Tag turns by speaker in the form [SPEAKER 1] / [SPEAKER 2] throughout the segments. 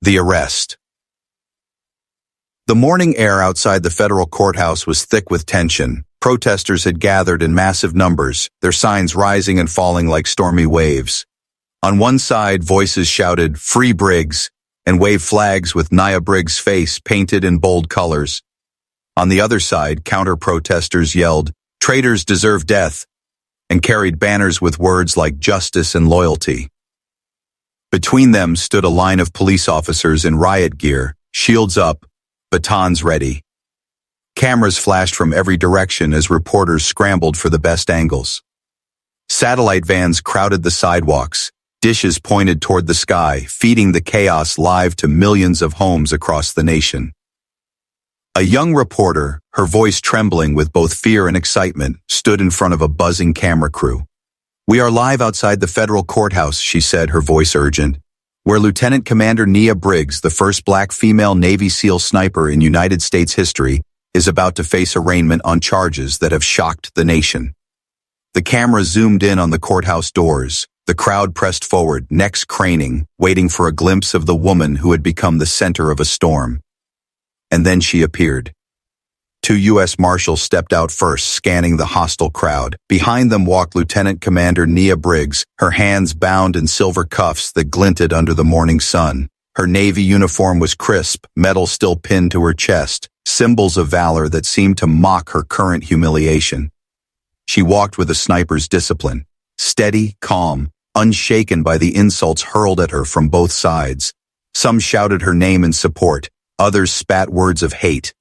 [SPEAKER 1] The arrest. The morning air outside the federal courthouse was thick with tension. Protesters had gathered in massive numbers, their signs rising and falling like stormy waves. On one side, voices shouted, "Free Briggs," and waved flags with Nia Briggs' face painted in bold colors. On the other side, counter-protesters yelled, "Traitors deserve death," and carried banners with words like justice and loyalty. Between them stood a line of police officers in riot gear, shields up, batons ready. Cameras flashed from every direction as reporters scrambled for the best angles. Satellite vans crowded the sidewalks, dishes pointed toward the sky, feeding the chaos live to millions of homes across the nation. A young reporter, her voice trembling with both fear and excitement, stood in front of a buzzing camera crew. "We are live outside the federal courthouse," she said, her voice urgent, "where Lieutenant Commander Nia Briggs, the first black female Navy SEAL sniper in United States history, is about to face arraignment on charges that have shocked the nation." The camera zoomed in on the courthouse doors. The crowd pressed forward, necks craning, waiting for a glimpse of the woman who had become the center of a storm. And then she appeared. Two U.S. Marshals stepped out first, scanning the hostile crowd. Behind them walked Lieutenant Commander Nia Briggs, her hands bound in silver cuffs that glinted under the morning sun. Her Navy uniform was crisp, metal still pinned to her chest, symbols of valor that seemed to mock her current humiliation. She walked with a sniper's discipline, steady, calm, unshaken by the insults hurled at her from both sides. Some shouted her name in support, others spat words of hate.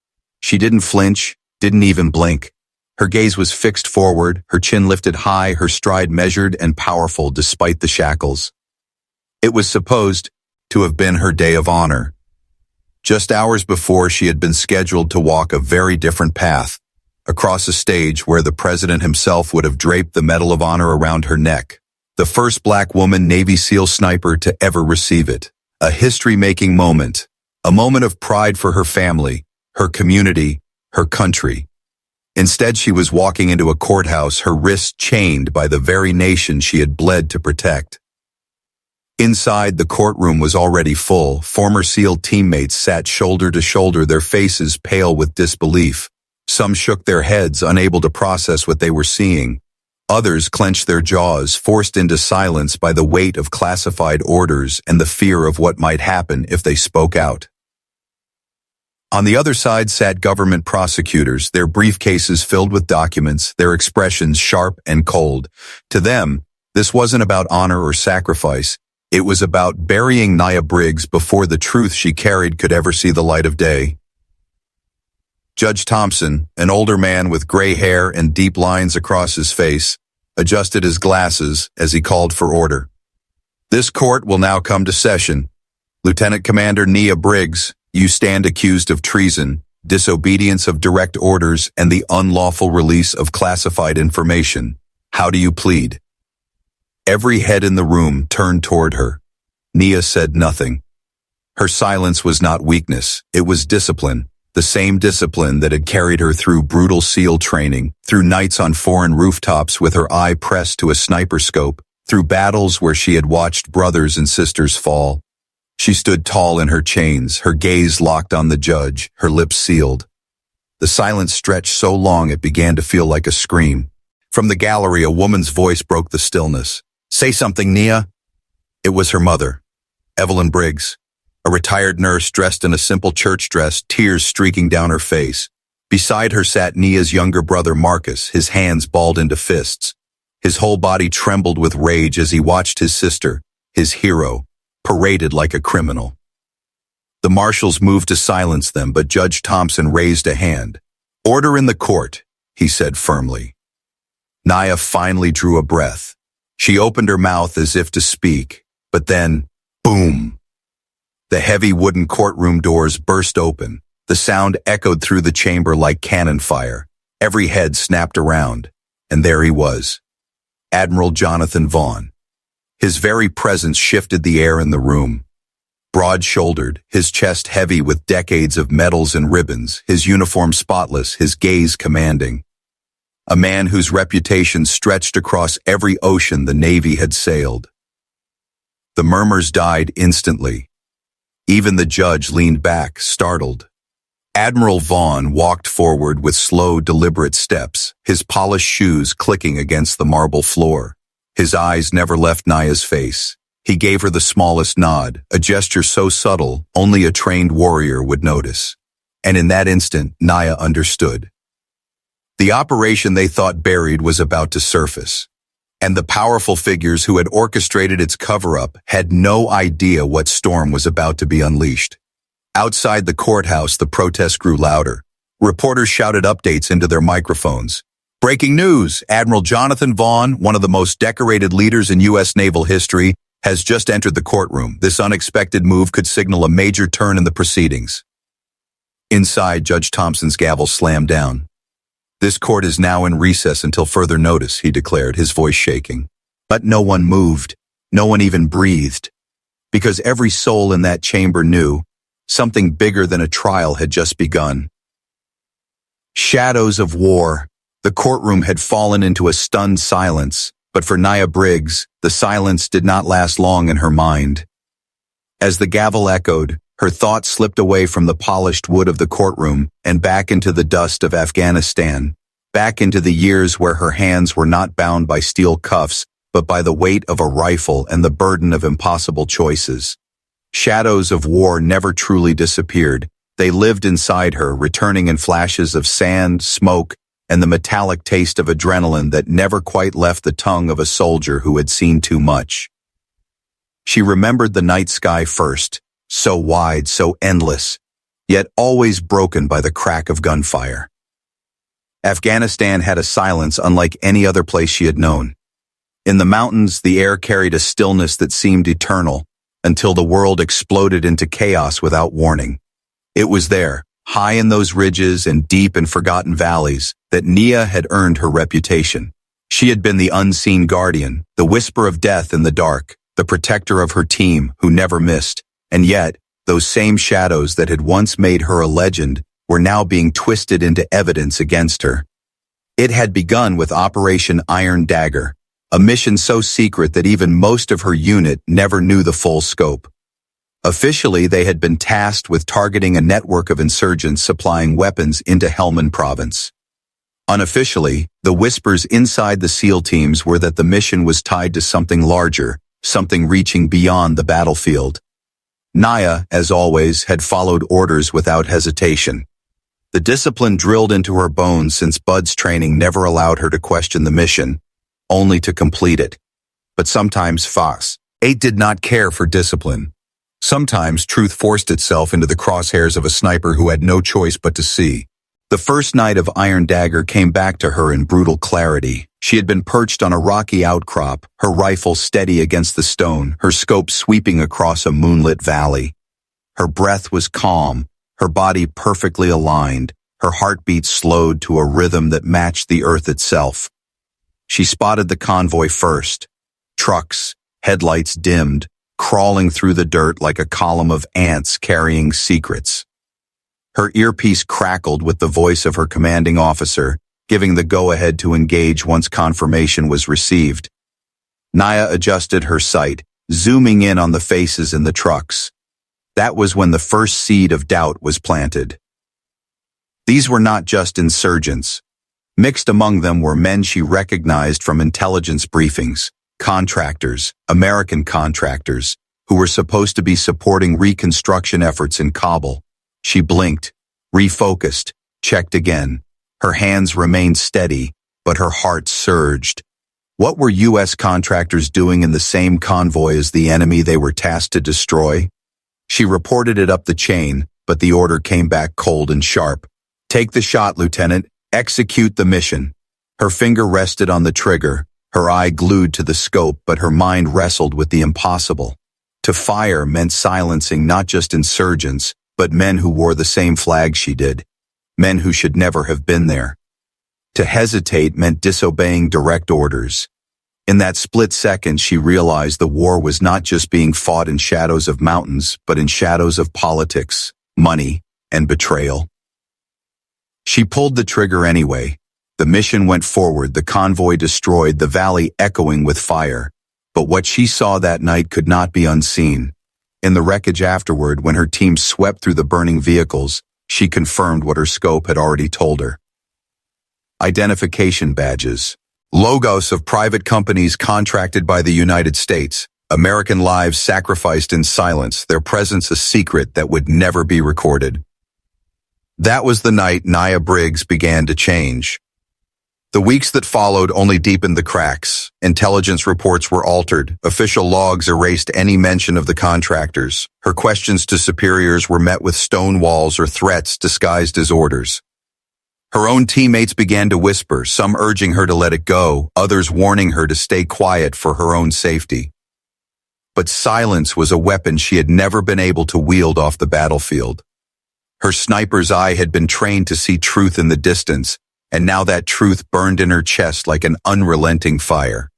[SPEAKER 1] She didn't flinch, didn't even blink. Her gaze was fixed forward, her chin lifted high, her stride measured and powerful despite the shackles. It was supposed to have been her day of honor. Just hours before, she had been scheduled to walk a very different path, across a stage where the president himself would have draped the Medal of Honor around her neck. The first black woman Navy SEAL sniper to ever receive it. A history-making moment. A moment of pride for her family, her community, her country. Instead, she was walking into a courthouse, her wrists chained by the very nation she had bled to protect. Inside, the courtroom was already full. Former SEAL teammates sat shoulder to shoulder, their faces pale with disbelief. Some shook their heads, unable to process what they were seeing. Others clenched their jaws, forced into silence by the weight of classified orders and the fear of what might happen if they spoke out. On the other side sat government prosecutors, their briefcases filled with documents, their expressions sharp and cold. To them, this wasn't about honor or sacrifice. It was about burying Nia Briggs before the truth she carried could ever see the light of day. Judge Thompson, an older man with gray hair and deep lines across his face, adjusted his glasses as he called for order. "This court will now come to session. Lieutenant Commander Nia Briggs, you stand accused of treason, disobedience of direct orders, and the unlawful release of classified information. How do you plead?" Every head in the room turned toward her. Nia said nothing. Her silence was not weakness, it was discipline. The same discipline that had carried her through brutal SEAL training, through nights on foreign rooftops with her eye pressed to a sniper scope, through battles where she had watched brothers and sisters fall. She stood tall in her chains, her gaze locked on the judge, her lips sealed. The silence stretched so long it began to feel like a scream. From the gallery, a woman's voice broke the stillness. "Say something, Nia." It was her mother, Evelyn Briggs. A retired nurse dressed in a simple church dress, tears streaking down her face. Beside her sat Nia's younger brother Marcus, his hands balled into fists. His whole body trembled with rage as he watched his sister, his hero, paraded like a criminal. The marshals moved to silence them, but Judge Thompson raised a hand. "Order in the court," he said firmly. Nia finally drew a breath. She opened her mouth as if to speak, but then, boom! The heavy wooden courtroom doors burst open. The sound echoed through the chamber like cannon fire. Every head snapped around, and there he was, Admiral Jonathan Vaughn. His very presence shifted the air in the room. Broad-shouldered, his chest heavy with decades of medals and ribbons, his uniform spotless, his gaze commanding. A man whose reputation stretched across every ocean the Navy had sailed. The murmurs died instantly. Even the judge leaned back, startled. Admiral Vaughn walked forward with slow, deliberate steps, his polished shoes clicking against the marble floor. His eyes never left Naya's face. He gave her the smallest nod, a gesture so subtle only a trained warrior would notice. And in that instant, Naya understood. The operation they thought buried was about to surface. And the powerful figures who had orchestrated its cover-up had no idea what storm was about to be unleashed. Outside the courthouse, the protest grew louder. Reporters shouted updates into their microphones. Breaking news! Admiral Jonathan Vaughn, one of the most decorated leaders in U.S. naval history, has just entered the courtroom. This unexpected move could signal a major turn in the proceedings. Inside, Judge Thompson's gavel slammed down. This court is now in recess until further notice, he declared, his voice shaking. But no one moved. No one even breathed. Because every soul in that chamber knew something bigger than a trial had just begun. Shadows of war. The courtroom had fallen into a stunned silence, but for Naya Briggs, the silence did not last long in her mind. As the gavel echoed, her thoughts slipped away from the polished wood of the courtroom and back into the dust of Afghanistan, back into the years where her hands were not bound by steel cuffs, but by the weight of a rifle and the burden of impossible choices. Shadows of war never truly disappeared. They lived inside her, returning in flashes of sand, smoke, and the metallic taste of adrenaline that never quite left the tongue of a soldier who had seen too much. She remembered the night sky first, so wide, so endless, yet always broken by the crack of gunfire. Afghanistan had a silence unlike any other place she had known. In the mountains, the air carried a stillness that seemed eternal, until the world exploded into chaos without warning. It was there, high in those ridges and deep in forgotten valleys, that Nia had earned her reputation. She had been the unseen guardian, the whisper of death in the dark, the protector of her team who never missed. And yet, those same shadows that had once made her a legend were now being twisted into evidence against her. It had begun with Operation Iron Dagger, a mission so secret that even most of her unit never knew the full scope. Officially, they had been tasked with targeting a network of insurgents supplying weapons into Helmand province. Unofficially, the whispers inside the SEAL teams were that the mission was tied to something larger, something reaching beyond the battlefield. Naya, as always, had followed orders without hesitation. The discipline drilled into her bones since Bud's training never allowed her to question the mission, only to complete it. But sometimes Fas-8 did not care for discipline. Sometimes truth forced itself into the crosshairs of a sniper who had no choice but to see. The first night of Iron Dagger came back to her in brutal clarity. She had been perched on a rocky outcrop, her rifle steady against the stone, her scope sweeping across a moonlit valley. Her breath was calm, her body perfectly aligned, her heartbeat slowed to a rhythm that matched the earth itself. She spotted the convoy first. Trucks, headlights dimmed, crawling through the dirt like a column of ants carrying secrets. Her earpiece crackled with the voice of her commanding officer, giving the go-ahead to engage once confirmation was received. Naya adjusted her sight, zooming in on the faces in the trucks. That was when the first seed of doubt was planted. These were not just insurgents. Mixed among them were men she recognized from intelligence briefings, contractors, American contractors, who were supposed to be supporting reconstruction efforts in Kabul. She blinked, refocused, checked again. Her hands remained steady, but her heart surged. What were U.S. contractors doing in the same convoy as the enemy they were tasked to destroy? She reported it up the chain, but the order came back cold and sharp. Take the shot, Lieutenant. Execute the mission. Her finger rested on the trigger, her eye glued to the scope, but her mind wrestled with the impossible. To fire meant silencing not just insurgents, but men who wore the same flag she did. Men who should never have been there. To hesitate meant disobeying direct orders. In that split second, she realized the war was not just being fought in shadows of mountains, but in shadows of politics, money, and betrayal. She pulled the trigger anyway. The mission went forward, the convoy destroyed, the valley echoing with fire. But what she saw that night could not be unseen. In the wreckage afterward, when her team swept through the burning vehicles, she confirmed what her scope had already told her. Identification badges. Logos of private companies contracted by the United States. American lives sacrificed in silence, their presence a secret that would never be recorded. That was the night Nia Briggs began to change. The weeks that followed only deepened the cracks. Intelligence reports were altered. Official logs erased any mention of the contractors. Her questions to superiors were met with stone walls or threats disguised as orders. Her own teammates began to whisper, some urging her to let it go, others warning her to stay quiet for her own safety. But silence was a weapon she had never been able to wield off the battlefield. Her sniper's eye had been trained to see truth in the distance, and now that truth burned in her chest like an unrelenting fire.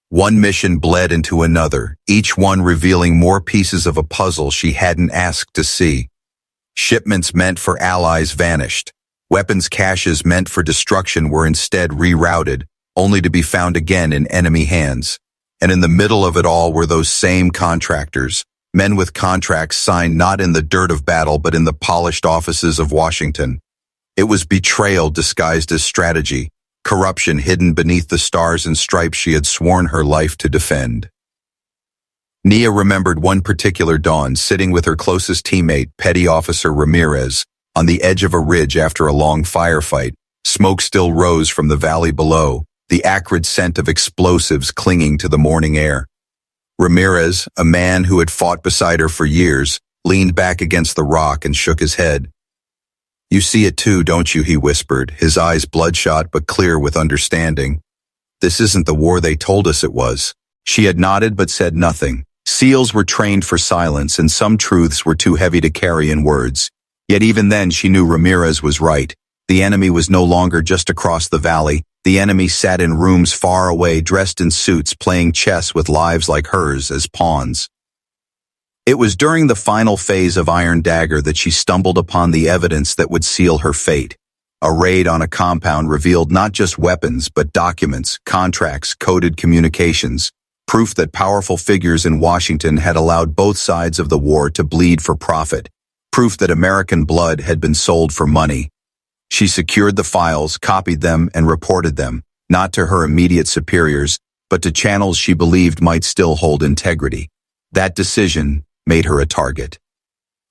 [SPEAKER 1] One mission bled into another, each one revealing more pieces of a puzzle she hadn't asked to see. Shipments meant for allies vanished. Weapons caches meant for destruction were instead rerouted, only to be found again in enemy hands. And in the middle of it all were those same contractors, men with contracts signed not in the dirt of battle but in the polished offices of Washington. It was betrayal disguised as strategy, corruption hidden beneath the stars and stripes she had sworn her life to defend. Nia remembered one particular dawn sitting with her closest teammate, Petty Officer Ramirez, on the edge of a ridge after a long firefight. Smoke still rose from the valley below, the acrid scent of explosives clinging to the morning air. Ramirez, a man who had fought beside her for years, leaned back against the rock and shook his head. "You see it too, don't you?" he whispered, his eyes bloodshot but clear with understanding. "This isn't the war they told us it was." She had nodded but said nothing. SEALs were trained for silence, and some truths were too heavy to carry in words. Yet even then she knew Ramirez was right. The enemy was no longer just across the valley. The enemy sat in rooms far away, dressed in suits, playing chess with lives like hers as pawns. It was during the final phase of Iron Dagger that she stumbled upon the evidence that would seal her fate. A raid on a compound revealed not just weapons, but documents, contracts, coded communications, proof that powerful figures in Washington had allowed both sides of the war to bleed for profit, proof that American blood had been sold for money. She secured the files, copied them, and reported them, not to her immediate superiors, but to channels she believed might still hold integrity. That decision made her a target.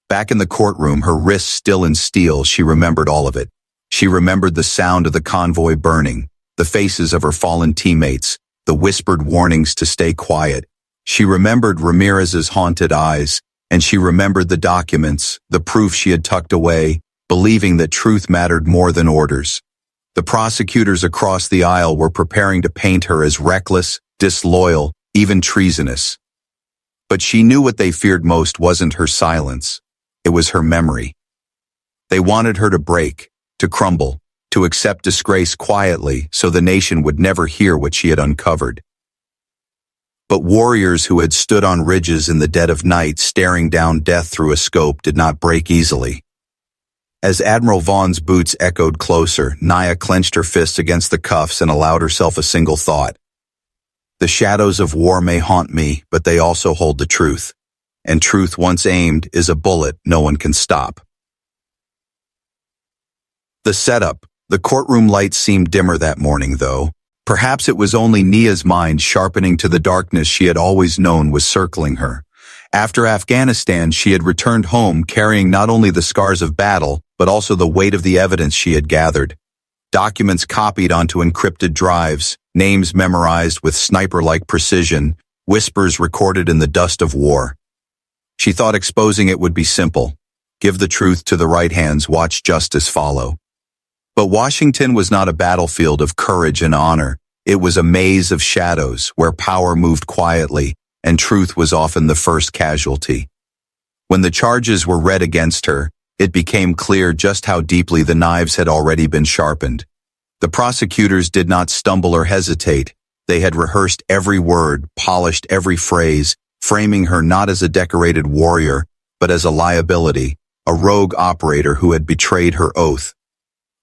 [SPEAKER 1] Back in the courtroom, her wrists still in steel, she remembered all of it. She remembered the sound of the convoy burning, the faces of her fallen teammates, the whispered warnings to stay quiet. She remembered Ramirez's haunted eyes, and she remembered the documents, the proof she had tucked away, believing that truth mattered more than orders. The prosecutors across the aisle were preparing to paint her as reckless, disloyal, even treasonous. But she knew what they feared most wasn't her silence. It was her memory. They wanted her to break, to crumble, to accept disgrace quietly so the nation would never hear what she had uncovered. But warriors who had stood on ridges in the dead of night staring down death through a scope did not break easily. As Admiral Vaughn's boots echoed closer, Nia clenched her fists against the cuffs and allowed herself a single thought. The shadows of war may haunt me, but they also hold the truth. And truth once aimed is a bullet no one can stop. The setup. The courtroom lights seemed dimmer that morning, though. Perhaps it was only Nia's mind sharpening to the darkness she had always known was circling her. After Afghanistan, she had returned home carrying not only the scars of battle, but also the weight of the evidence she had gathered. Documents copied onto encrypted drives, names memorized with sniper-like precision, whispers recorded in the dust of war. She thought exposing it would be simple. Give the truth to the right hands, watch justice follow. But Washington was not a battlefield of courage and honor. It was a maze of shadows where power moved quietly, and truth was often the first casualty. When the charges were read against her, it became clear just how deeply the knives had already been sharpened. The prosecutors did not stumble or hesitate. They had rehearsed every word, polished every phrase, framing her not as a decorated warrior, but as a liability, a rogue operator who had betrayed her oath.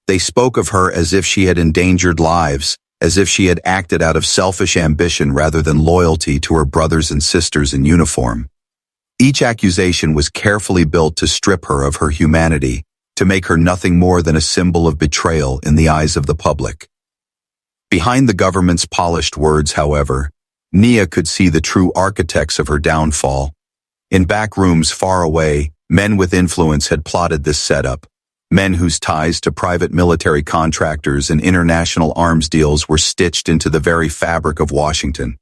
[SPEAKER 1] They spoke of her as if she had endangered lives, as if she had acted out of selfish ambition rather than loyalty to her brothers and sisters in uniform. Each accusation was carefully built to strip her of her humanity, to make her nothing more than a symbol of betrayal in the eyes of the public. Behind the government's polished words, however, Nia could see the true architects of her downfall. In back rooms far away, men with influence had plotted this setup. Men whose ties to private military contractors and international arms deals were stitched into the very fabric of Washington.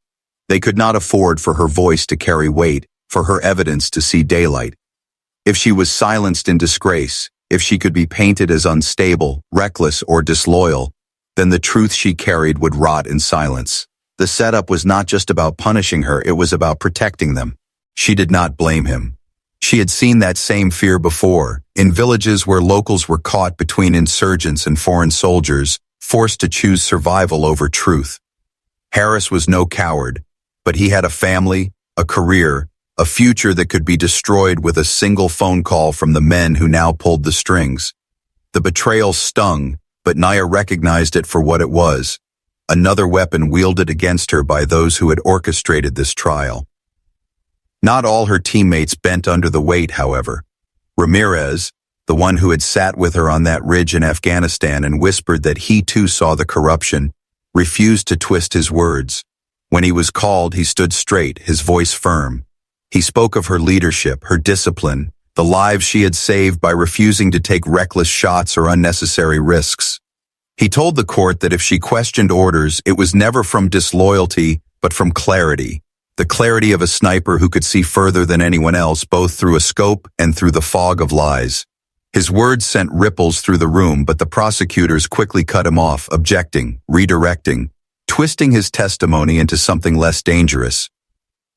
[SPEAKER 1] They could not afford for her voice to carry weight, for her evidence to see daylight. If she was silenced in disgrace, if she could be painted as unstable, reckless, or disloyal, then the truth she carried would rot in silence. The setup was not just about punishing her, it was about protecting them. She did not blame him. She had seen that same fear before, in villages where locals were caught between insurgents and foreign soldiers, forced to choose survival over truth. Harris was no coward, but he had a family, a career, a future that could be destroyed with a single phone call from the men who now pulled the strings. The betrayal stung, but Nia recognized it for what it was, another weapon wielded against her by those who had orchestrated this trial. Not all her teammates bent under the weight, however. Ramirez, the one who had sat with her on that ridge in Afghanistan and whispered that he too saw the corruption, refused to twist his words. When he was called, he stood straight, his voice firm. He spoke of her leadership, her discipline, the lives she had saved by refusing to take reckless shots or unnecessary risks. He told the court that if she questioned orders, it was never from disloyalty, but from clarity. The clarity of a sniper who could see further than anyone else, both through a scope and through the fog of lies. His words sent ripples through the room, but the prosecutors quickly cut him off, objecting, redirecting, twisting his testimony into something less dangerous.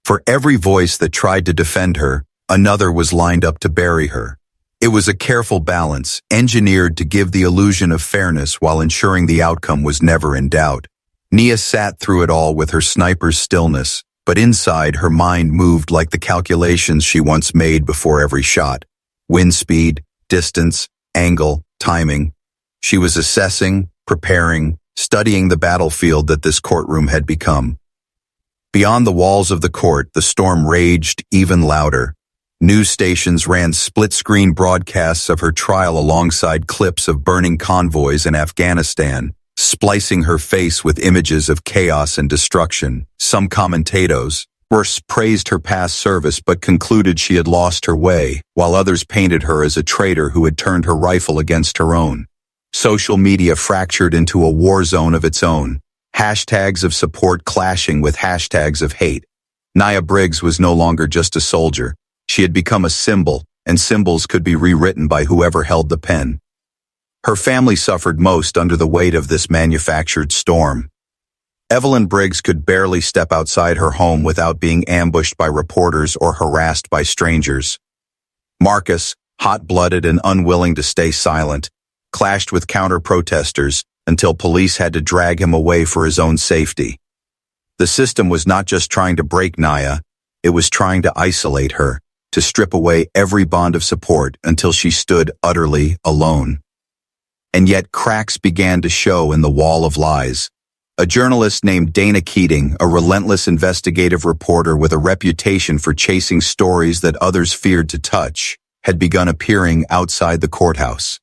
[SPEAKER 1] For every voice that tried to defend her, another was lined up to bury her. It was a careful balance, engineered to give the illusion of fairness while ensuring the outcome was never in doubt. Nia sat through it all with her sniper's stillness, but inside her mind moved like the calculations she once made before every shot. Wind speed, distance, angle, timing. She was assessing, preparing, studying the battlefield that this courtroom had become. Beyond the walls of the court, the storm raged even louder. News stations ran split-screen broadcasts of her trial alongside clips of burning convoys in Afghanistan, splicing her face with images of chaos and destruction. Some commentators praised her past service but concluded she had lost her way, while others painted her as a traitor who had turned her rifle against her own. Social media fractured into a war zone of its own, hashtags of support clashing with hashtags of hate. Nia Briggs was no longer just a soldier. She had become a symbol, and symbols could be rewritten by whoever held the pen. Her family suffered most under the weight of this manufactured storm. Evelyn Briggs could barely step outside her home without being ambushed by reporters or harassed by strangers. Marcus, hot-blooded and unwilling to stay silent, clashed with counter-protesters until police had to drag him away for his own safety. The system was not just trying to break Nia, it was trying to isolate her, to strip away every bond of support until she stood utterly alone. And yet cracks began to show in the wall of lies. A journalist named Dana Keating, a relentless investigative reporter with a reputation for chasing stories that others feared to touch, had begun appearing outside the courthouse.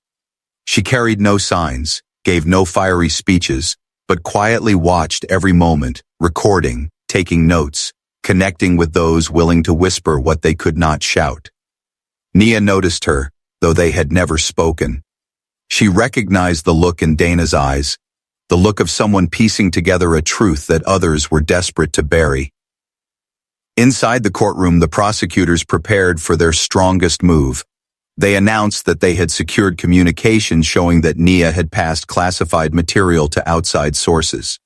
[SPEAKER 1] She carried no signs, gave no fiery speeches, but quietly watched every moment, recording, taking notes, connecting with those willing to whisper what they could not shout. Nia noticed her, though they had never spoken. She recognized the look in Dana's eyes, the look of someone piecing together a truth that others were desperate to bury. Inside the courtroom, the prosecutors prepared for their strongest move. They announced that they had secured communication showing that Nia had passed classified material to outside sources.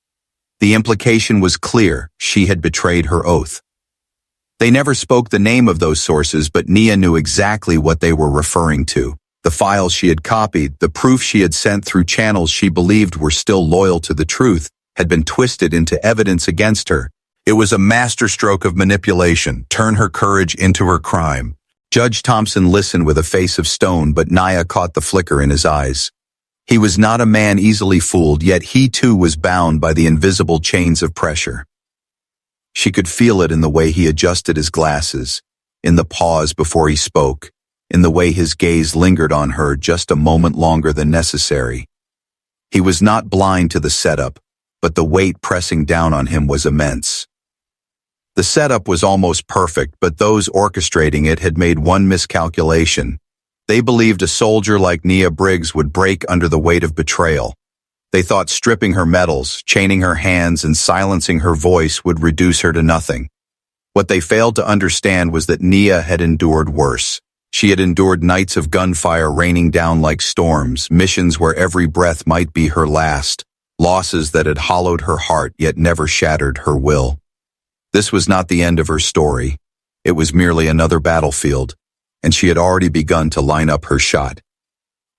[SPEAKER 1] The implication was clear: she had betrayed her oath. They never spoke the name of those sources, but Nia knew exactly what they were referring to. The files she had copied, the proof she had sent through channels she believed were still loyal to the truth, had been twisted into evidence against her. It was a masterstroke of manipulation, turn her courage into her crime. Judge Thompson listened with a face of stone, but Nia caught the flicker in his eyes. He was not a man easily fooled, yet he too was bound by the invisible chains of pressure. She could feel it in the way he adjusted his glasses. in the pause before he spoke, in the way his gaze lingered on her just a moment longer than necessary. He was not blind to the setup, but the weight pressing down on him was immense. The setup was almost perfect, but those orchestrating it had made one miscalculation. They believed a soldier like Nia Briggs would break under the weight of betrayal. They thought stripping her medals, chaining her hands, and silencing her voice would reduce her to nothing. What they failed to understand was that Nia had endured worse. She had endured nights of gunfire raining down like storms, missions where every breath might be her last, losses that had hollowed her heart yet never shattered her will. This was not the end of her story. It was merely another battlefield, and she had already begun to line up her shot.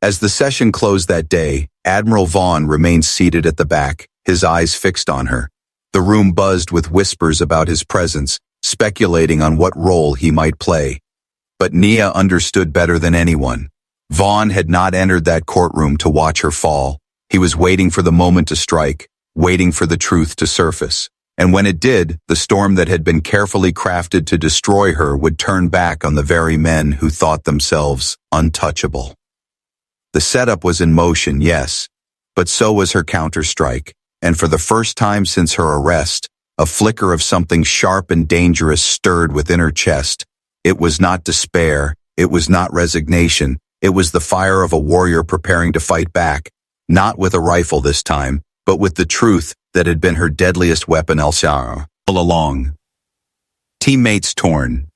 [SPEAKER 1] As the session closed that day, Admiral Vaughn remained seated at the back, his eyes fixed on her. The room buzzed with whispers about his presence, speculating on what role he might play. But Nia understood better than anyone. Vaughn had not entered that courtroom to watch her fall. He was waiting for the moment to strike, waiting for the truth to surface. And when it did, the storm that had been carefully crafted to destroy her would turn back on the very men who thought themselves untouchable. The setup was in motion, yes, but so was her counterstrike, and for the first time since her arrest, a flicker of something sharp and dangerous stirred within her chest. It was not despair, it was not resignation, it was the fire of a warrior preparing to fight back, not with a rifle this time, but with the truth that had been her deadliest weapon all along. Teammates torn.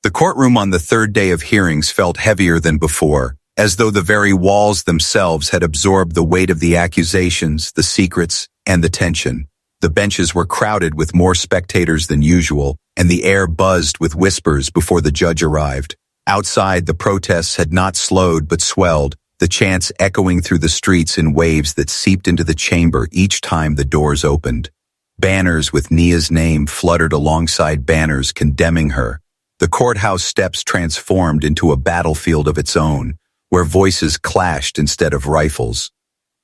[SPEAKER 1] The courtroom on the third day of hearings felt heavier than before, as though the very walls themselves had absorbed the weight of the accusations, the secrets, and the tension. The benches were crowded with more spectators than usual, and the air buzzed with whispers before the judge arrived. Outside, the protests had not slowed but swelled, the chants echoing through the streets in waves that seeped into the chamber each time the doors opened. Banners with Nia's name fluttered alongside banners condemning her. The courthouse steps transformed into a battlefield of its own, where voices clashed instead of rifles.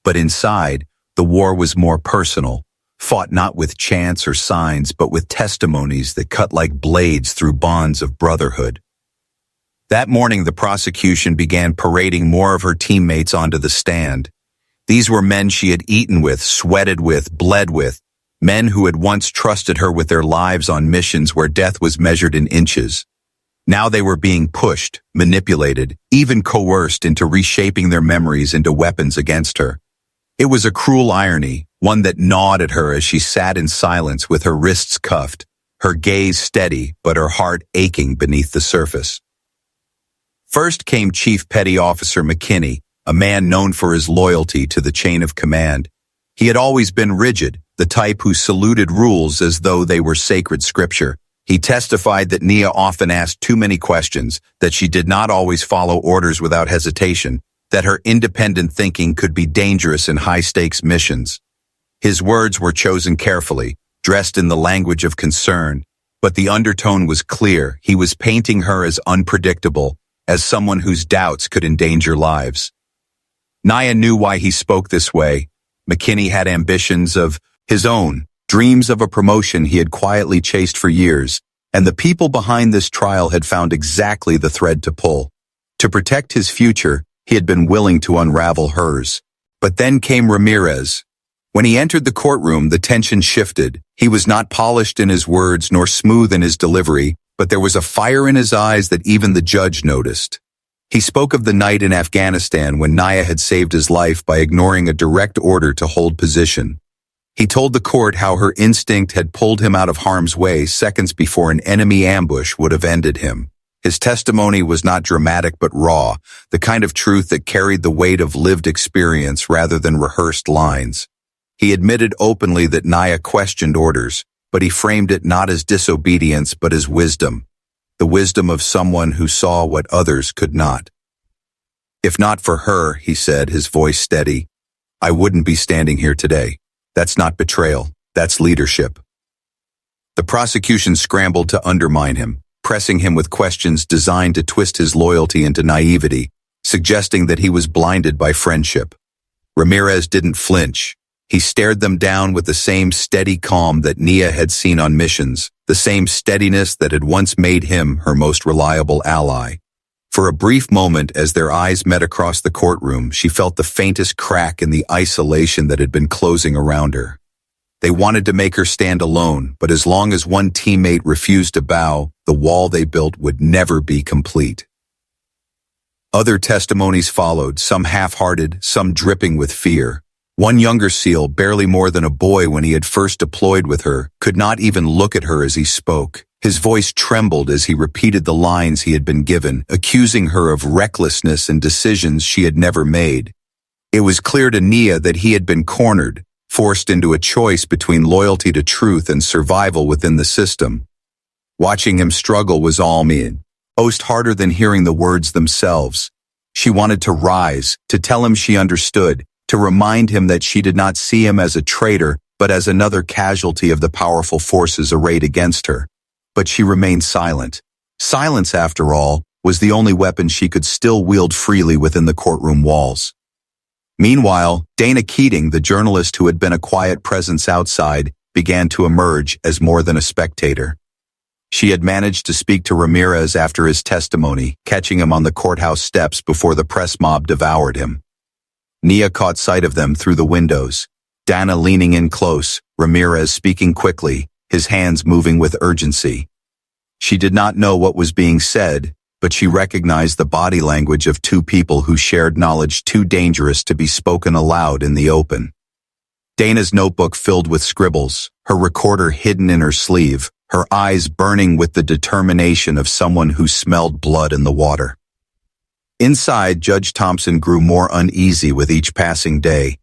[SPEAKER 1] But inside, the war was more personal, fought not with chants or signs, but with testimonies that cut like blades through bonds of brotherhood. That morning, the prosecution began parading more of her teammates onto the stand. These were men she had eaten with, sweated with, bled with, men who had once trusted her with their lives on missions where death was measured in inches. Now they were being pushed, manipulated, even coerced into reshaping their memories into weapons against her. It was a cruel irony, one that gnawed at her as she sat in silence with her wrists cuffed, her gaze steady but her heart aching beneath the surface. First came Chief Petty Officer McKinney, a man known for his loyalty to the chain of command. He had always been rigid, the type who saluted rules as though they were sacred scripture. He testified that Nia often asked too many questions, that she did not always follow orders without hesitation, that her independent thinking could be dangerous in high-stakes missions. His words were chosen carefully, dressed in the language of concern, but the undertone was clear. He was painting her as unpredictable, as someone whose doubts could endanger lives. Nia knew why he spoke this way. McKinney had ambitions of his own, dreams of a promotion he had quietly chased for years, and the people behind this trial had found exactly the thread to pull. To protect his future, he had been willing to unravel hers. But then came Ramirez. When he entered the courtroom, the tension shifted. He was not polished in his words nor smooth in his delivery, but there was a fire in his eyes that even the judge noticed. He spoke of the night in Afghanistan when Nia had saved his life by ignoring a direct order to hold position. He told the court how her instinct had pulled him out of harm's way seconds before an enemy ambush would have ended him. His testimony was not dramatic but raw, the kind of truth that carried the weight of lived experience rather than rehearsed lines. He admitted openly that Nia questioned orders, but he framed it not as disobedience but as wisdom, the wisdom of someone who saw what others could not. If not for her, he said, his voice steady, I wouldn't be standing here today. That's not betrayal, that's leadership. The prosecution scrambled to undermine him, pressing him with questions designed to twist his loyalty into naivety, suggesting that he was blinded by friendship. Ramirez didn't flinch. He stared them down with the same steady calm that Nia had seen on missions. the same steadiness that had once made him her most reliable ally. For a brief moment, as their eyes met across the courtroom, she felt the faintest crack in the isolation that had been closing around her. They wanted to make her stand alone, but as long as one teammate refused to bow, the wall they built would never be complete. Other testimonies followed, some half-hearted, some dripping with fear. One younger SEAL, barely more than a boy when he had first deployed with her, could not even look at her as he spoke. His voice trembled as he repeated the lines he had been given, accusing her of recklessness and decisions she had never made. It was clear to Nia that he had been cornered, forced into a choice between loyalty to truth and survival within the system. Watching him struggle was almost harder than hearing the words themselves. She wanted to rise, to tell him she understood, to remind him that she did not see him as a traitor, but as another casualty of the powerful forces arrayed against her. But she remained silent. Silence, after all, was the only weapon she could still wield freely within the courtroom walls. Meanwhile, Dana Keating, the journalist who had been a quiet presence outside, began to emerge as more than a spectator. She had managed to speak to Ramirez after his testimony, catching him on the courthouse steps before the press mob devoured him. Nia caught sight of them through the windows. Dana leaning in close, Ramirez speaking quickly, his hands moving with urgency. She did not know what was being said, but she recognized the body language of two people who shared knowledge too dangerous to be spoken aloud in the open. Dana's notebook filled with scribbles, her recorder hidden in her sleeve, her eyes burning with the determination of someone who smelled blood in the water. Inside, Judge Thompson grew more uneasy with each passing day.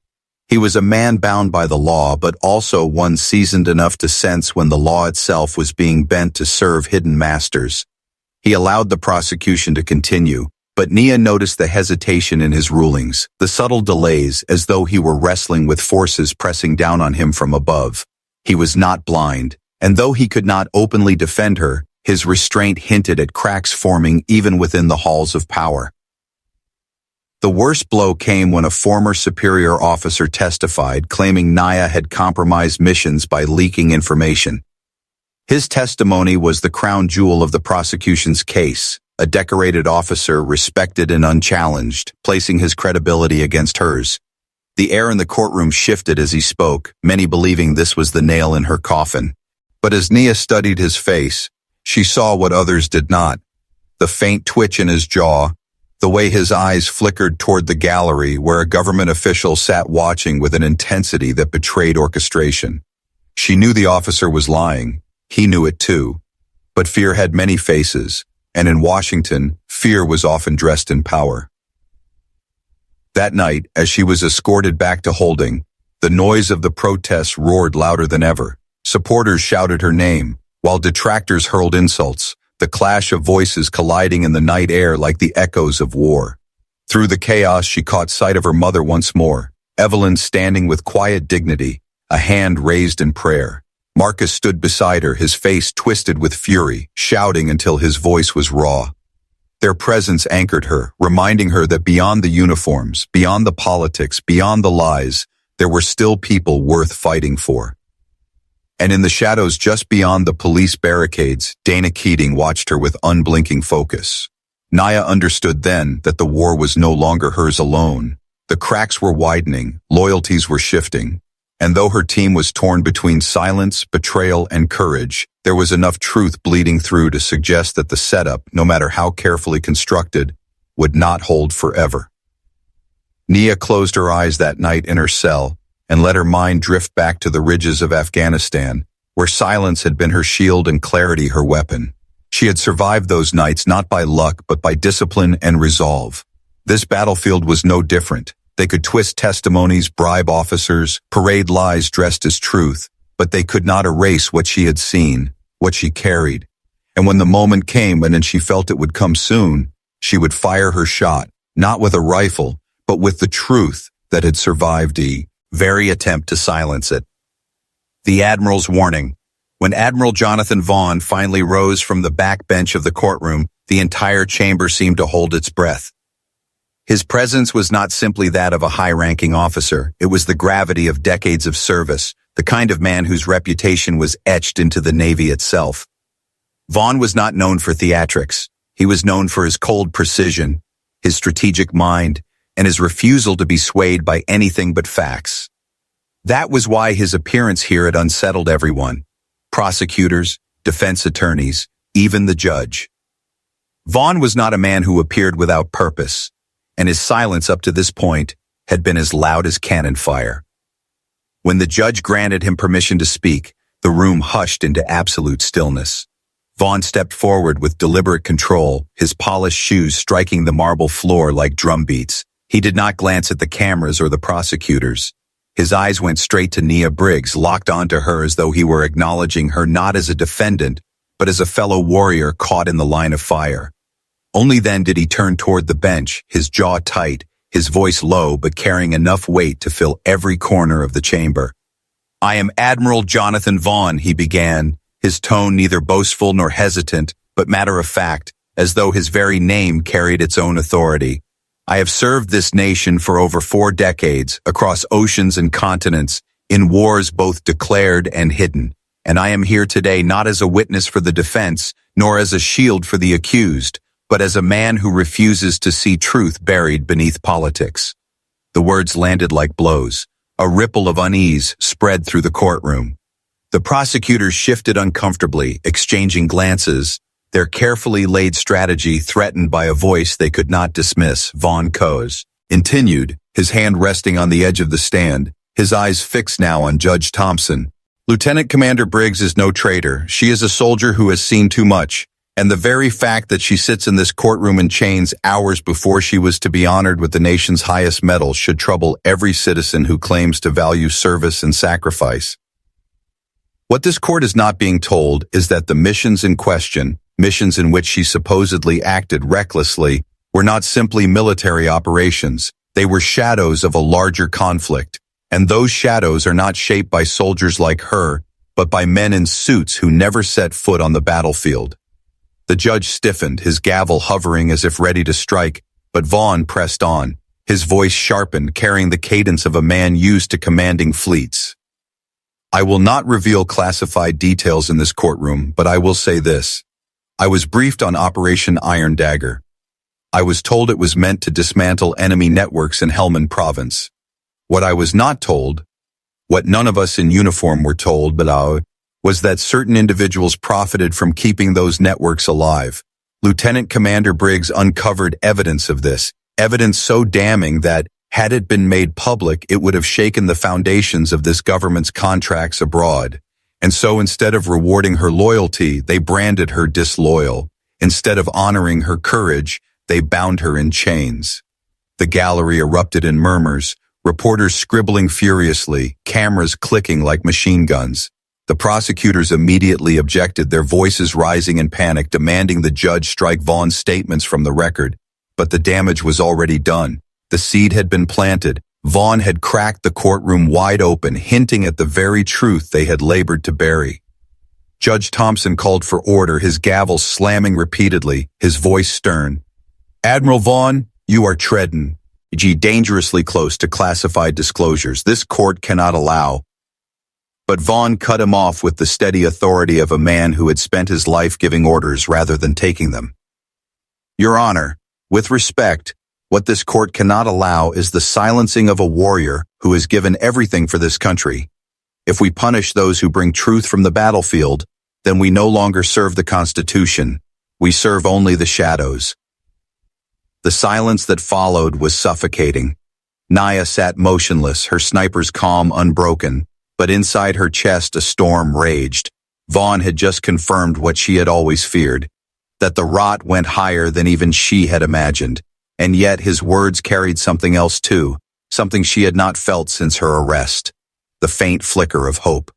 [SPEAKER 1] He was a man bound by the law, but also one seasoned enough to sense when the law itself was being bent to serve hidden masters. He allowed the prosecution to continue, but Nia noticed the hesitation in his rulings, the subtle delays, as though he were wrestling with forces pressing down on him from above. He was not blind, and though he could not openly defend her, his restraint hinted at cracks forming even within the halls of power. The worst blow came when a former superior officer testified, claiming Nia had compromised missions by leaking information. His testimony was the crown jewel of the prosecution's case, a decorated officer respected and unchallenged, placing his credibility against hers. The air in the courtroom shifted as he spoke, many believing this was the nail in her coffin. But as Nia studied his face, she saw what others did not. The faint twitch in his jaw, the way his eyes flickered toward the gallery where a government official sat watching with an intensity that betrayed orchestration. She knew the officer was lying. He knew it too. But fear had many faces, and in Washington, fear was often dressed in power. That night, as she was escorted back to holding, the noise of the protests roared louder than ever. Supporters shouted her name, while detractors hurled insults, the clash of voices colliding in the night air like the echoes of war. Through the chaos, she caught sight of her mother once more, Evelyn standing with quiet dignity, a hand raised in prayer. Marcus stood beside her, his face twisted with fury, shouting until his voice was raw. Their presence anchored her, reminding her that beyond the uniforms, beyond the politics, beyond the lies, there were still people worth fighting for. And in the shadows just beyond the police barricades, Dana Keating watched her with unblinking focus. Nia understood then that the war was no longer hers alone. The cracks were widening, loyalties were shifting, and though her team was torn between silence, betrayal, and courage, there was enough truth bleeding through to suggest that the setup, no matter how carefully constructed, would not hold forever. Nia closed her eyes that night in her cell, and let her mind drift back to the ridges of Afghanistan, where silence had been her shield and clarity her weapon. She had survived those nights not by luck but by discipline and resolve. This battlefield was no different. They could twist testimonies, bribe officers, parade lies dressed as truth, but they could not erase what she had seen, what she carried. And when the moment came, and she felt it would come soon, she would fire her shot, not with a rifle, but with the truth that had survived the very attempt to silence it. The Admiral's warning. When Admiral Jonathan Vaughn finally rose from the back bench of the courtroom, the entire chamber seemed to hold its breath. His presence was not simply that of a high-ranking officer, it was the gravity of decades of service, the kind of man whose reputation was etched into the Navy itself. Vaughn was not known for theatrics. He was known for his cold precision, his strategic mind, and his refusal to be swayed by anything but facts. That was why his appearance here had unsettled everyone. Prosecutors, defense attorneys, even the judge. Vaughn was not a man who appeared without purpose, and his silence up to this point had been as loud as cannon fire. When the judge granted him permission to speak, the room hushed into absolute stillness. Vaughn stepped forward with deliberate control, his polished shoes striking the marble floor like drum beats. He did not glance at the cameras or the prosecutors. His eyes went straight to Nia Briggs, locked onto her as though he were acknowledging her not as a defendant, but as a fellow warrior caught in the line of fire. Only then did he turn toward the bench, his jaw tight, his voice low but carrying enough weight to fill every corner of the chamber. "I am Admiral Jonathan Vaughn," he began, his tone neither boastful nor hesitant, but matter-of-fact, as though his very name carried its own authority. "I have served this nation for over 4 decades, across oceans and continents, in wars both declared and hidden, and I am here today not as a witness for the defense, nor as a shield for the accused, but as a man who refuses to see truth buried beneath politics." The words landed like blows. A ripple of unease spread through the courtroom. The prosecutors shifted uncomfortably, exchanging glances, their carefully laid strategy threatened by a voice they could not dismiss. Vaughn continued, his hand resting on the edge of the stand, his eyes fixed now on Judge Thompson. "Lieutenant Commander Briggs is no traitor. She is a soldier who has seen too much, and the very fact that she sits in this courtroom in chains hours before she was to be honored with the nation's highest medal should trouble every citizen who claims to value service and sacrifice. What this court is not being told is that the missions in question, missions in which she supposedly acted recklessly, were not simply military operations. They were shadows of a larger conflict, and those shadows are not shaped by soldiers like her, but by men in suits who never set foot on the battlefield." The judge stiffened, his gavel hovering as if ready to strike, but Vaughn pressed on, his voice sharpened, carrying the cadence of a man used to commanding fleets. "I will not reveal classified details in this courtroom, but I will say this. I was briefed on Operation Iron Dagger. I was told it was meant to dismantle enemy networks in Helmand Province. What I was not told, what none of us in uniform were told, was that certain individuals profited from keeping those networks alive. Lieutenant Commander Briggs uncovered evidence of this, evidence so damning that, had it been made public, it would have shaken the foundations of this government's contracts abroad. And so instead of rewarding her loyalty, they branded her disloyal. Instead of honoring her courage, they bound her in chains." The gallery erupted in murmurs, reporters scribbling furiously, cameras clicking like machine guns. The prosecutors immediately objected, their voices rising in panic, demanding the judge strike Vaughn's statements from the record. But the damage was already done. The seed had been planted. Vaughn had cracked the courtroom wide open, hinting at the very truth they had labored to bury. Judge Thompson called for order, his gavel slamming repeatedly, his voice stern. "Admiral Vaughn, you are treading dangerously close to classified disclosures. This court cannot allow." But Vaughn cut him off with the steady authority of a man who had spent his life giving orders rather than taking them. "Your Honor, with respect, what this court cannot allow is the silencing of a warrior who has given everything for this country. If we punish those who bring truth from the battlefield, then we no longer serve the Constitution. We serve only the shadows." The silence that followed was suffocating. Nia sat motionless, her sniper's calm unbroken, but inside her chest a storm raged. Vaughn had just confirmed what she had always feared, that the rot went higher than even she had imagined. And yet his words carried something else too, something she had not felt since her arrest, the faint flicker of hope.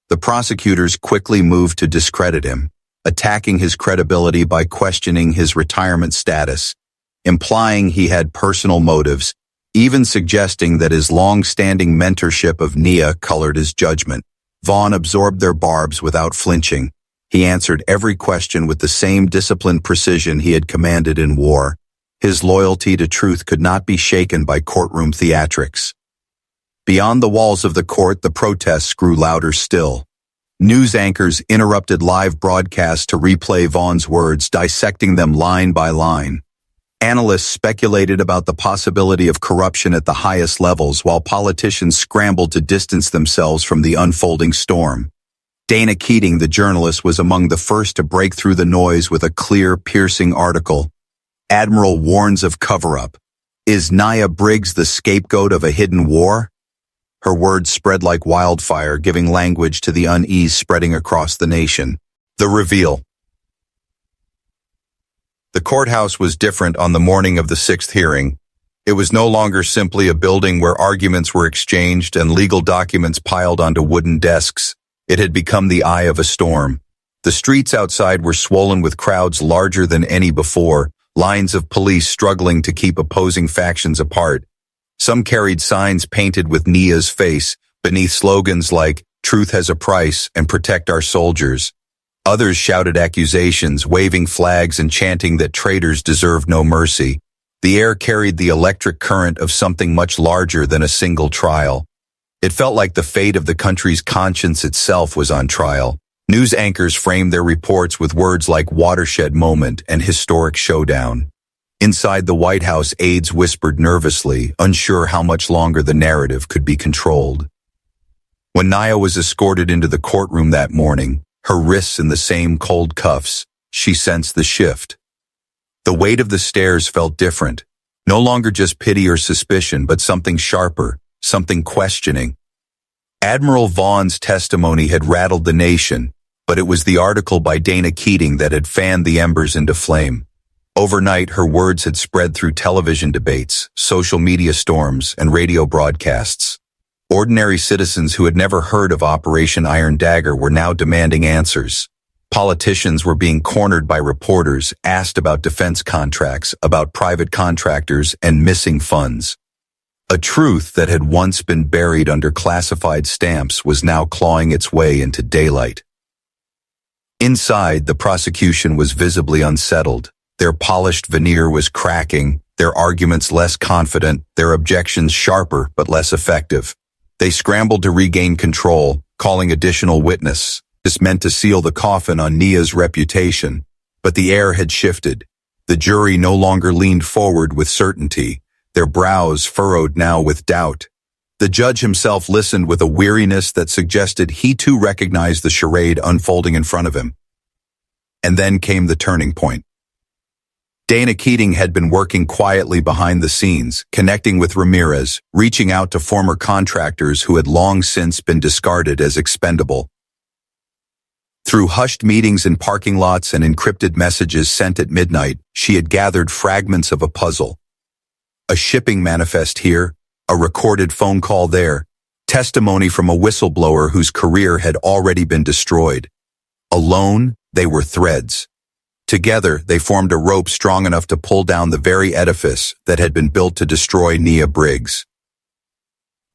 [SPEAKER 1] The prosecutors quickly moved to discredit him, attacking his credibility by questioning his retirement status, implying he had personal motives, even suggesting that his long-standing mentorship of Nia colored his judgment. Vaughn absorbed their barbs without flinching. He answered every question with the same disciplined precision he had commanded in war. His loyalty to truth could not be shaken by courtroom theatrics. Beyond the walls of the court, the protests grew louder still. News anchors interrupted live broadcasts to replay Vaughn's words, dissecting them line by line. Analysts speculated about the possibility of corruption at the highest levels, while politicians scrambled to distance themselves from the unfolding storm. Dana Keating, the journalist, was among the first to break through the noise with a clear, piercing article. Admiral warns of cover-up. Is Nia Briggs the scapegoat of a hidden war? Her words spread like wildfire, giving language to the unease spreading across the nation. The reveal. The courthouse was different on the morning of the sixth hearing. It was no longer simply a building where arguments were exchanged and legal documents piled onto wooden desks. It had become the eye of a storm. The streets outside were swollen with crowds larger than any before, lines of police struggling to keep opposing factions apart. Some carried signs painted with Nia's face, beneath slogans like, "Truth has a price" and "Protect our soldiers." Others shouted accusations, waving flags and chanting that traitors deserved no mercy. The air carried the electric current of something much larger than a single trial. It felt like the fate of the country's conscience itself was on trial. News anchors framed their reports with words like watershed moment and historic showdown. Inside the White House, aides whispered nervously, unsure how much longer the narrative could be controlled. When Nia was escorted into the courtroom that morning, her wrists in the same cold cuffs, she sensed the shift. The weight of the stairs felt different, no longer just pity or suspicion, but something sharper, something questioning. Admiral Vaughn's testimony had rattled the nation, but it was the article by Dana Keating that had fanned the embers into flame. Overnight, her words had spread through television debates, social media storms, and radio broadcasts. Ordinary citizens who had never heard of Operation Iron Dagger were now demanding answers. Politicians were being cornered by reporters, asked about defense contracts, about private contractors, and missing funds. A truth that had once been buried under classified stamps was now clawing its way into daylight. Inside, the prosecution was visibly unsettled. Their polished veneer was cracking, their arguments less confident, their objections sharper but less effective. They scrambled to regain control, calling additional witness. This meant to seal the coffin on Nia's reputation. But the air had shifted. The jury no longer leaned forward with certainty, their brows furrowed now with doubt. The judge himself listened with a weariness that suggested he too recognized the charade unfolding in front of him. And then came the turning point. Dana Keating had been working quietly behind the scenes, connecting with Ramirez, reaching out to former contractors who had long since been discarded as expendable. Through hushed meetings in parking lots and encrypted messages sent at midnight, she had gathered fragments of a puzzle. A shipping manifest here, a recorded phone call there, testimony from a whistleblower whose career had already been destroyed. Alone, they were threads. Together, they formed a rope strong enough to pull down the very edifice that had been built to destroy Nia Briggs.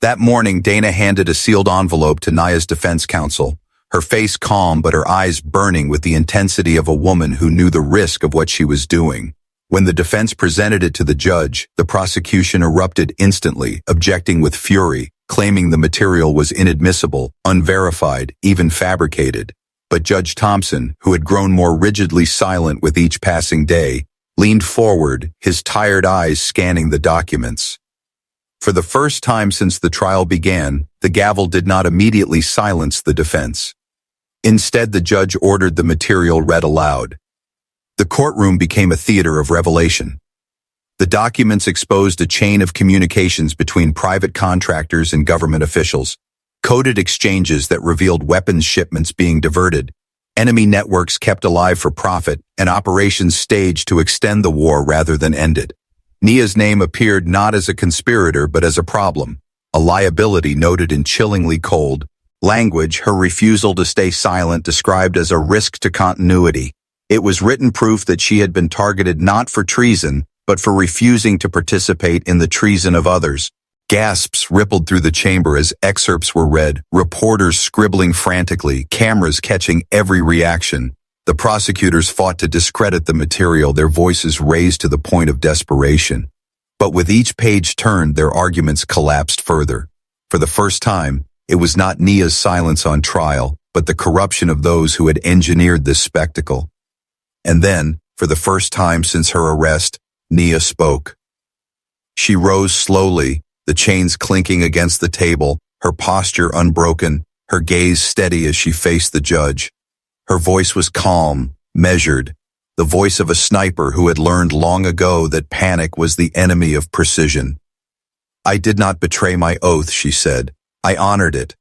[SPEAKER 1] That morning, Dana handed a sealed envelope to Nia's defense counsel, her face calm but her eyes burning with the intensity of a woman who knew the risk of what she was doing. When the defense presented it to the judge, the prosecution erupted instantly, objecting with fury, claiming the material was inadmissible, unverified, even fabricated. But Judge Thompson, who had grown more rigidly silent with each passing day, leaned forward, his tired eyes scanning the documents. For the first time since the trial began, the gavel did not immediately silence the defense. Instead, the judge ordered the material read aloud. The courtroom became a theater of revelation. The documents exposed a chain of communications between private contractors and government officials, coded exchanges that revealed weapons shipments being diverted, enemy networks kept alive for profit, and operations staged to extend the war rather than end it. Nia's name appeared not as a conspirator but as a problem, a liability noted in chillingly cold language. Her refusal to stay silent described as a risk to continuity. It was written proof that she had been targeted not for treason, but for refusing to participate in the treason of others. Gasps rippled through the chamber as excerpts were read, reporters scribbling frantically, cameras catching every reaction. The prosecutors fought to discredit the material, their voices raised to the point of desperation. But with each page turned, their arguments collapsed further. For the first time, it was not Nia's silence on trial, but the corruption of those who had engineered this spectacle. And then, for the first time since her arrest, Nia spoke. She rose slowly, the chains clinking against the table, her posture unbroken, her gaze steady as she faced the judge. Her voice was calm, measured, the voice of a sniper who had learned long ago that panic was the enemy of precision. "I did not betray my oath," she said. "I honored it.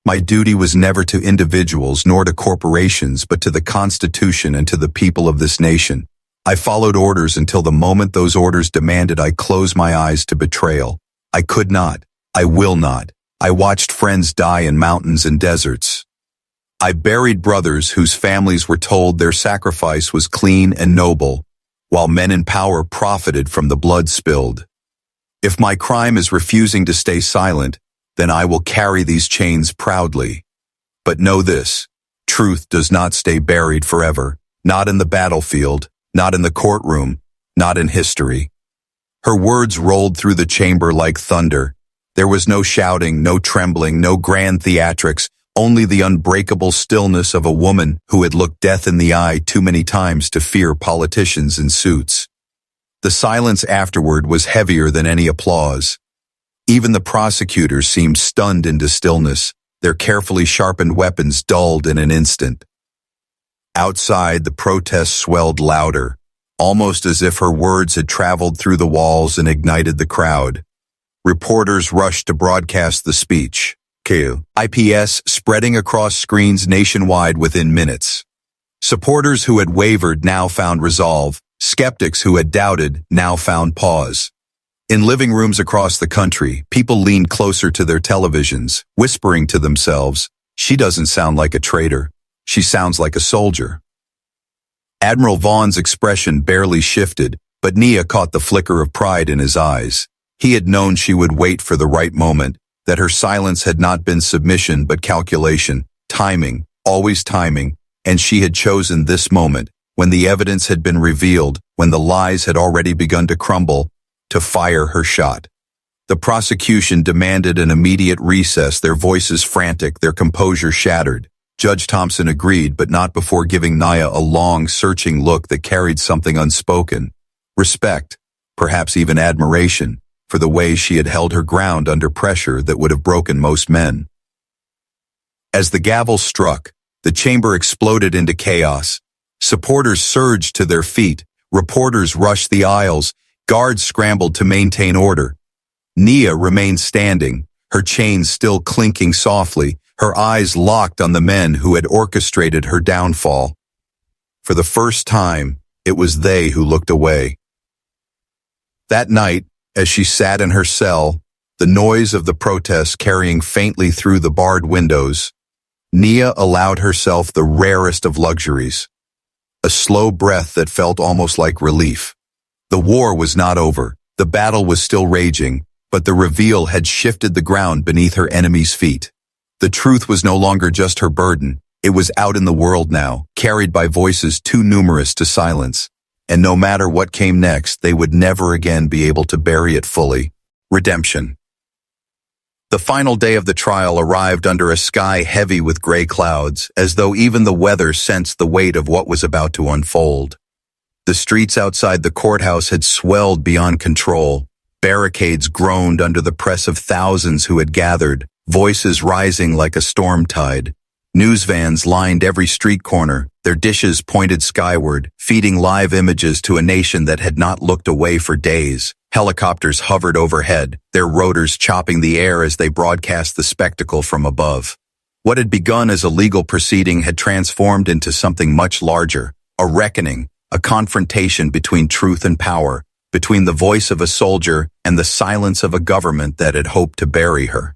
[SPEAKER 1] My duty was never to individuals nor to corporations, but to the Constitution and to the people of this nation. I followed orders until the moment those orders demanded I close my eyes to betrayal. I could not. I will not. I watched friends die in mountains and deserts. I buried brothers whose families were told their sacrifice was clean and noble, while men in power profited from the blood spilled. If my crime is refusing to stay silent, then I will carry these chains proudly. But know this, truth does not stay buried forever, not in the battlefield, not in the courtroom, not in history." Her words rolled through the chamber like thunder. There was no shouting, no trembling, no grand theatrics, only the unbreakable stillness of a woman who had looked death in the eye too many times to fear politicians in suits. The silence afterward was heavier than any applause. Even the prosecutors seemed stunned into stillness, their carefully sharpened weapons dulled in an instant. Outside, the protests swelled louder, almost as if her words had traveled through the walls and ignited the crowd. Reporters rushed to broadcast the speech. IPS spreading across screens nationwide within minutes. Supporters who had wavered now found resolve. Skeptics who had doubted now found pause. In living rooms across the country, people leaned closer to their televisions, whispering to themselves, "She doesn't sound like a traitor. She sounds like a soldier." Admiral Vaughn's expression barely shifted, but Nia caught the flicker of pride in his eyes. He had known she would wait for the right moment, that her silence had not been submission but calculation, timing, always timing, and she had chosen this moment, when the evidence had been revealed, when the lies had already begun to crumble, to fire her shot. The prosecution demanded an immediate recess, their voices frantic, their composure shattered. Judge Thompson agreed, but not before giving Nia a long, searching look that carried something unspoken. Respect, perhaps even admiration, for the way she had held her ground under pressure that would have broken most men. As the gavel struck, the chamber exploded into chaos. Supporters surged to their feet, reporters rushed the aisles, guards scrambled to maintain order. Nia remained standing, her chains still clinking softly, her eyes locked on the men who had orchestrated her downfall. For the first time, it was they who looked away. That night, as she sat in her cell, the noise of the protests carrying faintly through the barred windows, Nia allowed herself the rarest of luxuries. A slow breath that felt almost like relief. The war was not over, the battle was still raging, but the reveal had shifted the ground beneath her enemy's feet. The truth was no longer just her burden, it was out in the world now, carried by voices too numerous to silence. And no matter what came next, they would never again be able to bury it fully. Redemption. The final day of the trial arrived under a sky heavy with gray clouds, as though even the weather sensed the weight of what was about to unfold. The streets outside the courthouse had swelled beyond control. Barricades groaned under the press of thousands who had gathered, voices rising like a storm tide. News vans lined every street corner, their dishes pointed skyward, feeding live images to a nation that had not looked away for days. Helicopters hovered overhead, their rotors chopping the air as they broadcast the spectacle from above. What had begun as a legal proceeding had transformed into something much larger, a reckoning, a confrontation between truth and power, between the voice of a soldier and the silence of a government that had hoped to bury her.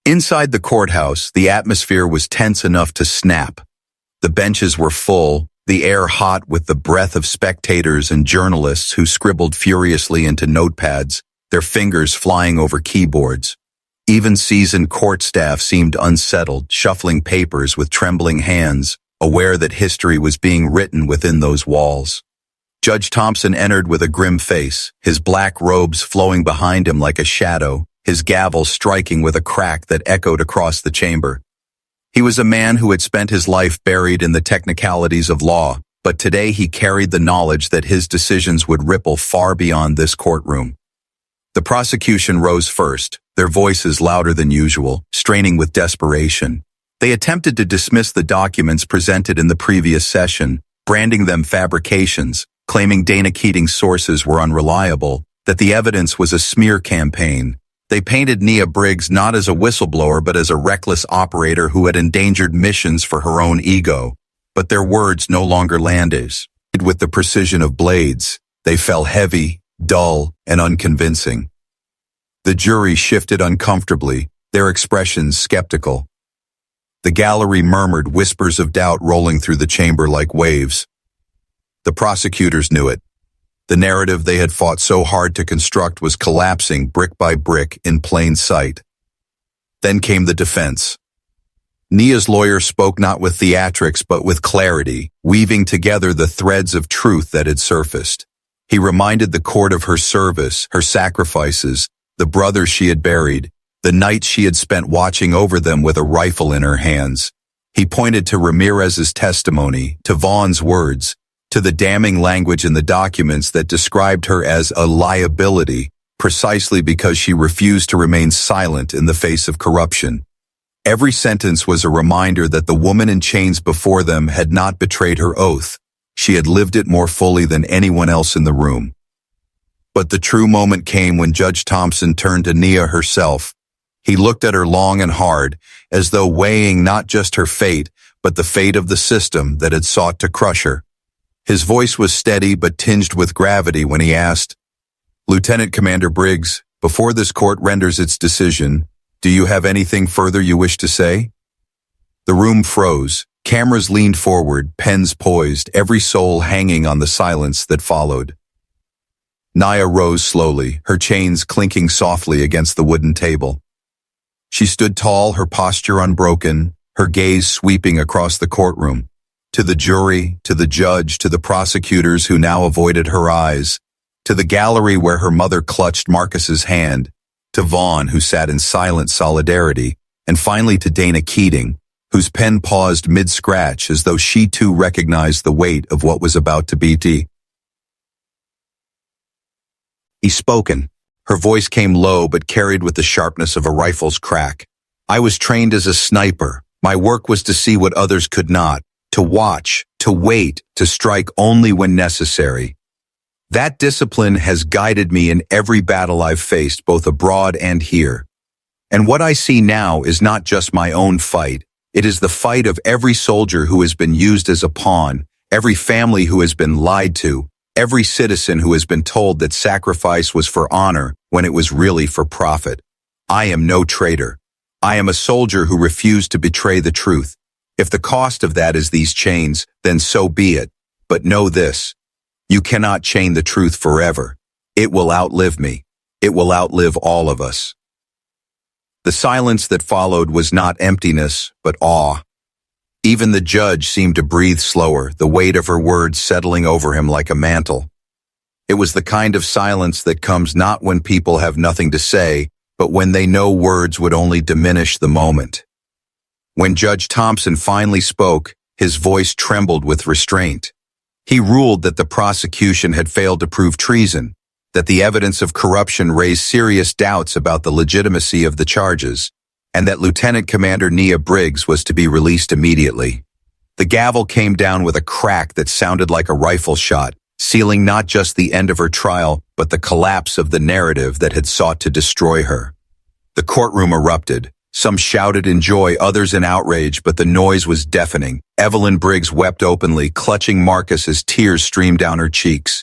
[SPEAKER 1] Inside the courthouse, the atmosphere was tense enough to snap. The benches were full, the air hot with the breath of spectators and journalists who scribbled furiously into notepads, their fingers flying over keyboards. Even seasoned court staff seemed unsettled, shuffling papers with trembling hands, aware that history was being written within those walls. Judge Thompson entered with a grim face, his black robes flowing behind him like a shadow, his gavel striking with a crack that echoed across the chamber. He was a man who had spent his life buried in the technicalities of law, but today he carried the knowledge that his decisions would ripple far beyond this courtroom. The prosecution rose first, their voices louder than usual, straining with desperation. They attempted to dismiss the documents presented in the previous session, branding them fabrications, claiming Dana Keating's sources were unreliable, that the evidence was a smear campaign. They painted Nia Briggs not as a whistleblower but as a reckless operator who had endangered missions for her own ego. But their words no longer landed. With the precision of blades, they fell heavy, dull, and unconvincing. The jury shifted uncomfortably, their expressions skeptical. The gallery murmured, whispers of doubt rolling through the chamber like waves. The prosecutors knew it. The narrative they had fought so hard to construct was collapsing brick by brick in plain sight. Then came the defense. Nia's lawyer spoke not with theatrics but with clarity, weaving together the threads of truth that had surfaced. He reminded the court of her service, her sacrifices, the brothers she had buried, the nights she had spent watching over them with a rifle in her hands. He pointed to Ramirez's testimony, to Vaughn's words, to the damning language in the documents that described her as a liability, precisely because she refused to remain silent in the face of corruption. Every sentence was a reminder that the woman in chains before them had not betrayed her oath. She had lived it more fully than anyone else in the room. But the true moment came when Judge Thompson turned to Nia herself. He looked at her long and hard, as though weighing not just her fate, but the fate of the system that had sought to crush her. His voice was steady but tinged with gravity when he asked, "Lieutenant Commander Briggs, before this court renders its decision, do you have anything further you wish to say?" The room froze. Cameras leaned forward, pens poised, every soul hanging on the silence that followed. Nia rose slowly, her chains clinking softly against the wooden table. She stood tall, her posture unbroken, her gaze sweeping across the courtroom. To the jury, to the judge, to the prosecutors who now avoided her eyes, to the gallery where her mother clutched Marcus's hand, to Vaughn who sat in silent solidarity, and finally to Dana Keating, whose pen paused mid-scratch as though she too recognized the weight of what was about to be. He's spoken. Her voice came low but carried with the sharpness of a rifle's crack. "I was trained as a sniper. My work was to see what others could not, to watch, to wait, to strike only when necessary. That discipline has guided me in every battle I've faced, both abroad and here. And what I see now is not just my own fight. It is the fight of every soldier who has been used as a pawn, every family who has been lied to, every citizen who has been told that sacrifice was for honor when it was really for profit. I am no traitor. I am a soldier who refused to betray the truth. If the cost of that is these chains, then so be it. But know this. You cannot chain the truth forever. It will outlive me. It will outlive all of us." The silence that followed was not emptiness, but awe. Even the judge seemed to breathe slower, the weight of her words settling over him like a mantle. It was the kind of silence that comes not when people have nothing to say, but when they know words would only diminish the moment. When Judge Thompson finally spoke, his voice trembled with restraint. He ruled that the prosecution had failed to prove treason, that the evidence of corruption raised serious doubts about the legitimacy of the charges, and that Lieutenant Commander Nia Briggs was to be released immediately. The gavel came down with a crack that sounded like a rifle shot, sealing not just the end of her trial, but the collapse of the narrative that had sought to destroy her. The courtroom erupted. Some shouted in joy, others in outrage, but the noise was deafening. Evelyn Briggs wept openly, clutching Marcus as tears streamed down her cheeks.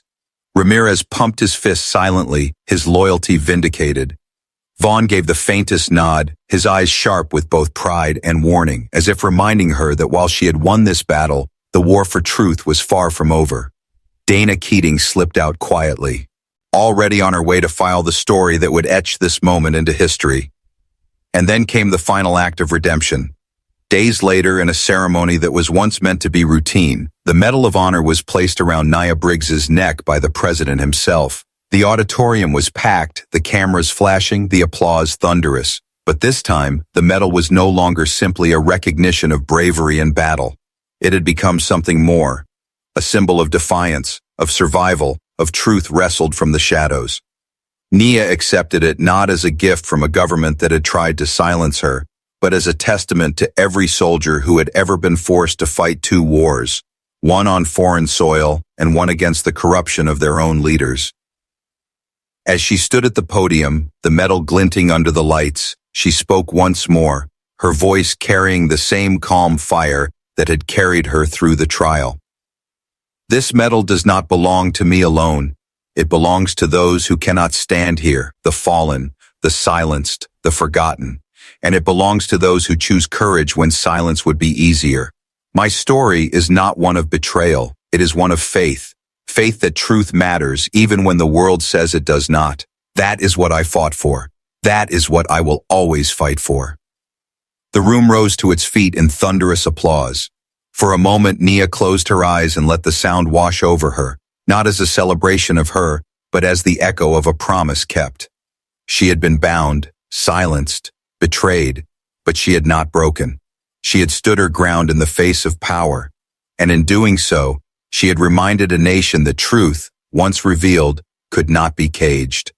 [SPEAKER 1] Ramirez pumped his fist silently, his loyalty vindicated. Vaughn gave the faintest nod, his eyes sharp with both pride and warning, as if reminding her that while she had won this battle, the war for truth was far from over. Dana Keating slipped out quietly, already on her way to file the story that would etch this moment into history. And then came the final act of redemption. Days later, in a ceremony that was once meant to be routine, the Medal of Honor was placed around Nia Briggs's neck by the president himself. The auditorium was packed, the cameras flashing, the applause thunderous. But this time, the medal was no longer simply a recognition of bravery in battle. It had become something more, a symbol of defiance, of survival, of truth wrestled from the shadows. Nia accepted it not as a gift from a government that had tried to silence her, but as a testament to every soldier who had ever been forced to fight two wars, one on foreign soil and one against the corruption of their own leaders. As she stood at the podium, the medal glinting under the lights, she spoke once more, her voice carrying the same calm fire that had carried her through the trial. This medal does not belong to me alone. It belongs to those who cannot stand here, the fallen, the silenced, the forgotten. And it belongs to those who choose courage when silence would be easier. My story is not one of betrayal. It is one of faith. Faith that truth matters even when the world says it does not. That is what I fought for. That is what I will always fight for. The room rose to its feet in thunderous applause. For a moment, Nia closed her eyes and let the sound wash over her, not as a celebration of her, but as the echo of a promise kept. She had been bound, silenced, betrayed, but she had not broken. She had stood her ground in the face of power, and in doing so, she had reminded a nation that truth, once revealed, could not be caged.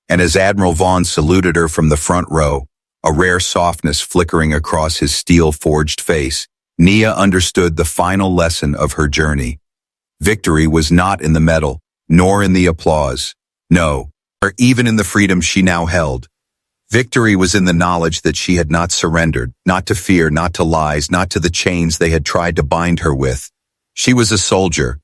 [SPEAKER 1] And as Admiral Vaughn saluted her from the front row, a rare softness flickering across his steel-forged face, Nia understood the final lesson of her journey. Victory was not in the medal, nor in the applause. No, or even in the freedom she now held. Victory was in the knowledge that she had not surrendered, not to fear, not to lies, not to the chains they had tried to bind her with. She was a soldier,